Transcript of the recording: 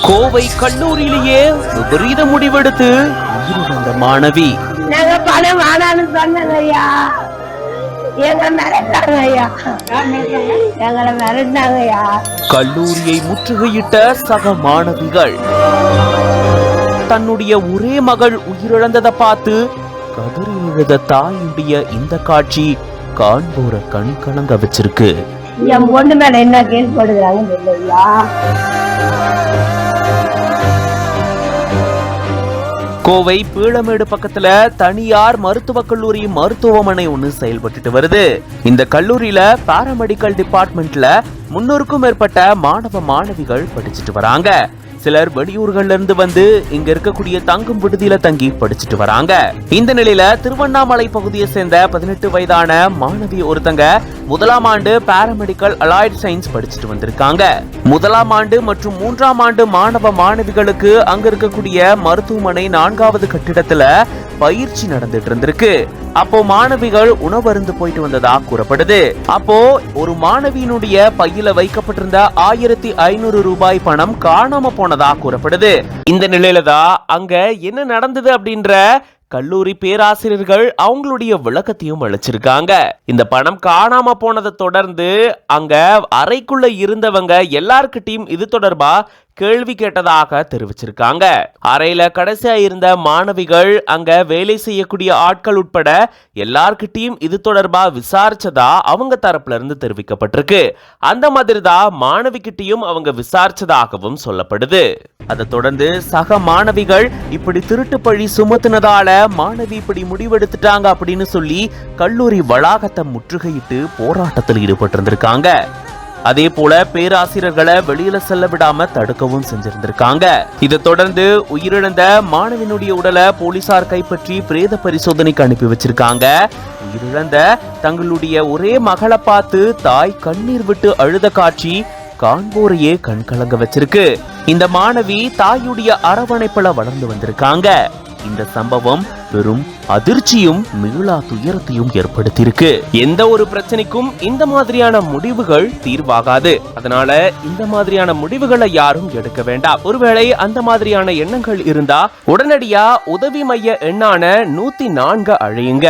கோவை கல்லூரியிலேயே விபரீத முடிவெடுத்து உயிரிழந்த மாணவி. நாங்க பணம் வேணான்னு சொன்னோங்க ஐயா, எங்களை மிரட்டாங்க ஐயா, எங்களை மிரட்டாங்க ஐயா. கல்லூரியை முற்றுகையிட்ட சக மாணவிகள். தன்னுடைய ஒரே மகள் உயிரிழந்ததை பார்த்து கதறி எழுத தாயுடைய இந்த காட்சி காண்போர கண் கலங்க வச்சிருக்கு. என் பொண்ணு மேல என்ன கேஸ் போடுகிறாங்க இல்லையா? கோவை பீளமேடு பக்கத்துல தனியார் மருத்துவக் கல்லூரி மருத்துவமனை ஒண்ணு செயல்பட்டு வருது. இந்த கல்லூரியில பாராமெடிக்கல் டிபார்ட்மெண்ட்ல 300க்கும் மேற்பட்ட மாணவ மாணவிகள் படிச்சுட்டு வராங்க. சிலர் வெளியூர்கள்ல இருந்து வந்து இங்க இருக்கக்கூடிய தங்கும் விடுதியில தங்கி படிச்சுட்டு வராங்க. இந்த நிலையில திருவண்ணாமலை பகுதியை சேர்ந்த 18 வயதான மாணவி ஒருத்தங்க முதலாம் ஆண்டு பாராமெடிக்கல் அலாய்ட் சயின்ஸ் படிச்சுட்டு வந்திருக்காங்க. முதலாம் ஆண்டு மற்றும் 3ஆம் ஆண்டு மாணவ மாணவிகளுக்கு அங்க இருக்கக்கூடிய மருத்துவமனை 4வது கட்டிடத்துல பயிற்சி நடந்துட்டு இருந்திருக்கு. அப்போ மாணவிகள் உணவருந்து போயிட்டு வந்ததா கூறப்படுது. அப்போ ஒரு மாணவியினுடைய பையில வைக்கப்பட்டிருந்த 1500 ரூபாய் பணம் காணாம போனதா கூறப்படுது. இந்த நிலையில தான் அங்க என்ன நடந்தது அப்படின்ற கல்லூரி பேராசிரியர்கள் அவங்களுடைய விளக்கத்தையும் அளிச்சிருக்காங்க. இந்த பணம் காணாம போனதை தொடர்ந்து அங்க அறைக்குள்ள இருந்தவங்க எல்லார்கிட்டையும் இது தொடர்பா கேள்வி கேட்டதாக தெரிவிச்சிருக்காங்க. அறையில கடைசியா இருந்த மாணவிகள் அங்க வேலை செய்யக்கூடிய ஆட்கள் உட்பட எல்லார்கிட்டையும் இது தொடர்பா விசாரிச்சதா அவங்க தரப்புல இருந்து தெரிவிக்கப்பட்டிருக்கு. அந்த மாதிரி தான் மாணவி கிட்டையும் அவங்க விசாரிச்சதாகவும் சொல்லப்படுது. அதை தொடர்ந்து சக மாணவிகள் இப்படி திருட்டு பழி சுமத்தினதால மாணவி இப்படி முடிவெடுத்துட்டாங்க அப்படின்னு சொல்லி கல்லூரி வளாகத்தை முற்றுகையிட்டு போராட்டத்தில் ஈடுபட்டிருந்திருக்காங்க. அதே போல பேராசிரியர்களை வெளியில செல்ல விடாம தடுக்கவும் செஞ்சிருந்திருக்காங்க. இதை தொடர்ந்து உயிரிழந்த மாணவியினுடைய உடலை போலீசார் கைப்பற்றி பிரேத பரிசோதனைக்கு அனுப்பி வச்சிருக்காங்க. உயிரிழந்த தங்களுடைய ஒரே மகளை பார்த்து தாய் கண்ணீர் விட்டு அழுத காட்சி காண்போரையே கண்கலங்க வச்சிருக்கு. இந்த மாணவி தாயுடைய அரவணைப்புல வளர்ந்து வந்திருக்காங்க. இந்த சம்பவம் பெரும் அதிர்ச்சியும் மீளா துயரத்தையும் ஏற்படுத்தியிருக்கு. எந்த ஒரு பிரச்சனைக்கும் இந்த மாதிரியான முடிவுகள் தீர்வாகாது. அதனால இந்த மாதிரியான முடிவுகளை யாரும் எடுக்க வேண்டாம். ஒருவேளை அந்த மாதிரியான எண்ணங்கள் இருந்தா உடனடியா உதவி மைய எண்ணான 104 அழையுங்க.